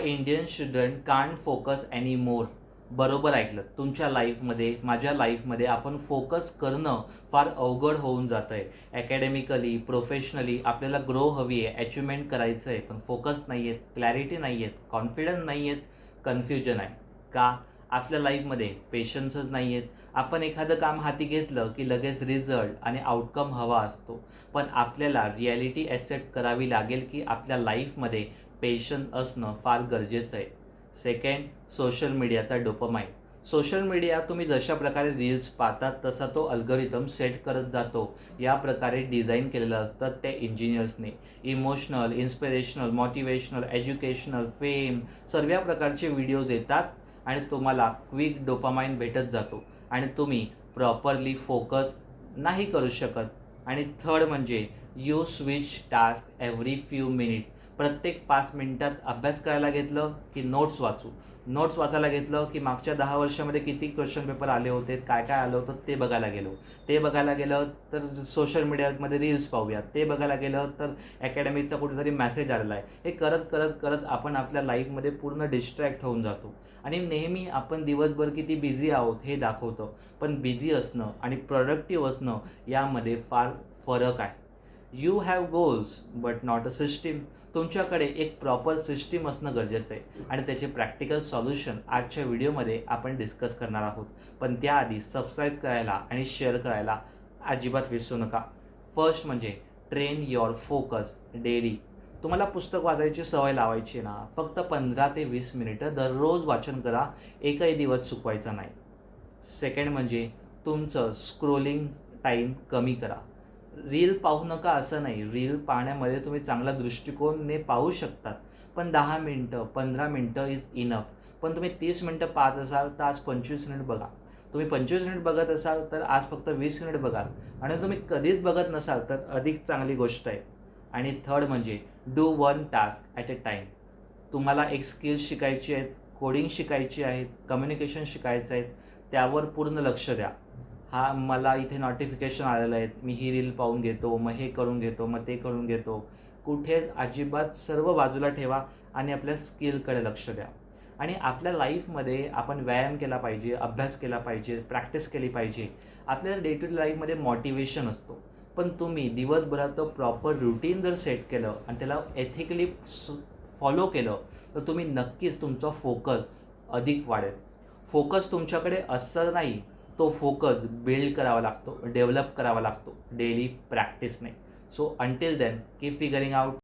Indian student can't focus any more. बरोबर ऐकलं. तुमच्या लाईफमध्ये, माझ्या लाईफमध्ये आपण फोकस करणं फार अवघड होऊन जातं आहे. अकॅडमिकली, प्रोफेशनली आपल्याला ग्रो हवी आहे, अचिव्हमेंट करायचं आहे, पण फोकस नाही आहेत, क्लॅरिटी नाही आहेत, कॉन्फिडन्स नाही आहेत, कन्फ्युजन आहे. का? आपल्या लाईफमध्ये पेशन्सच नाही आहेत. आपण एखादं काम हाती घेतलं की लगेच रिझल्ट आणि आउटकम हवा असतो. पण आपल्याला रिॲलिटी ॲक्सेप्ट करावी लागेल की आपल्या लाईफमध्ये पेशन्स असणं फार गरजेचं आहे. सेकंड, सोशल मीडियाचा डोपामाइन. सोशल मीडिया तुम्ही जशा प्रकारे रील्स पाहतात तसा तो अल्गोरिदम सेट करत जातो. या प्रकारे डिझाईन केलेलं असतं त्या इंजिनियर्सने. Emotional, inspirational, motivational, educational, fame सर्व प्रकारचे व्हिडिओज येतात आणि तुम्हाला क्विक डोपामाइन भेटत जातो आणि तुम्ही प्रॉपरली फोकस नाही करू शकत. आणि थर्ड म्हणजे you switch task every few minutes. प्रत्येक 5 मिनिटात अभ्यास करायला घेतलं की नोट्स वाचायला घेतलं की मागच्या 10 वर्षामध्ये किती क्वेश्चन पेपर आले होते, काय काय आलं होतं ते बघायला गेलो. ते बघायला गेलं तर सोशल मीडियामध्ये रील्स पाहूयात. ते बघायला गेलं तर अकॅडमिकचा कुठेतरी मेसेज आलेला आहे. हे करत करत करत आपण आपल्या लाईफमध्ये पूर्ण डिस्ट्रॅक्ट होऊन जातो आणि नेहमी आपण दिवसभर किती बिझी आहोत हे दाखवतो. पण बिझी असणं आणि प्रोडक्टिव्ह असणं यामध्ये फार फरक आहे. You have goals but not a system. तुमच्याकडे एक प्रॉपर सिस्टीम असणं गरजेचं आहे आणि त्याचे प्रॅक्टिकल सॉल्युशन आजच्या व्हिडिओमध्ये आपण डिस्कस करणार आहोत. पण त्याआधी सबस्क्राईब करायला आणि शेअर करायला अजिबात विसरू नका. फर्स्ट म्हणजे ट्रेन युअर फोकस डेली. तुम्हाला पुस्तक वाचायची सवय लावायची ना, फक्त 15 ते 20 मिनिटं दररोज वाचन करा. एकही दिवस चुकवायचा नाही. सेकंड म्हणजे तुमचं स्क्रोलिंग टाईम कमी करा. रील पाहू नका असं नाही. रील पाहण्यामध्ये तुम्ही चांगला दृष्टिकोनाने पाहू शकतात. पण 10 मिनटं, 15 मिनटं इज इनफ. पण तुम्ही 30 मिनटं पाहत असाल तर आज 25 मिनिट बघा. तुम्ही 25 मिनिट बघत असाल तर आज फक्त 20 मिनिट बघाल आणि तुम्ही कधीच बघत नसाल तर अधिक चांगली गोष्ट आहे. आणि थर्ड म्हणजे do one task at a time. तुम्हाला एक स्किल्स शिकायची आहेत, कोडिंग शिकायची आहेत, कम्युनिकेशन शिकायचं आहे, त्यावर पूर्ण लक्ष द्या. मला इथे नोटिफिकेशन आलेलं आहे, मी ही रील पाहून घेतो, मग हे करून घेतो, मग ते करून घेतो. कुठे अजिबात सर्व बाजूला ठेवा आणि आपल्या स्किलकडे लक्ष द्या. आणि आपल्या लाईफमध्ये आपण व्यायाम केला पाहिजे, अभ्यास केला पाहिजे, प्रॅक्टिस केली पाहिजे. आपल्याला डे टू डे लाईफमध्ये मोटिवेशन असतो. पण तुम्ही दिवसभरात प्रॉपर रुटीन जर सेट केलं आणि त्याला एथिकली फॉलो केलं तर तुम्ही नक्कीच तुमचा फोकस अधिक वाढेल. फोकस तुमच्याकडे असं नाही, तो फोकस बिल्ड करावा लागतो, डेव्हलप करावा लागतो डेली प्रॅक्टिसने. So until then keep figuring out.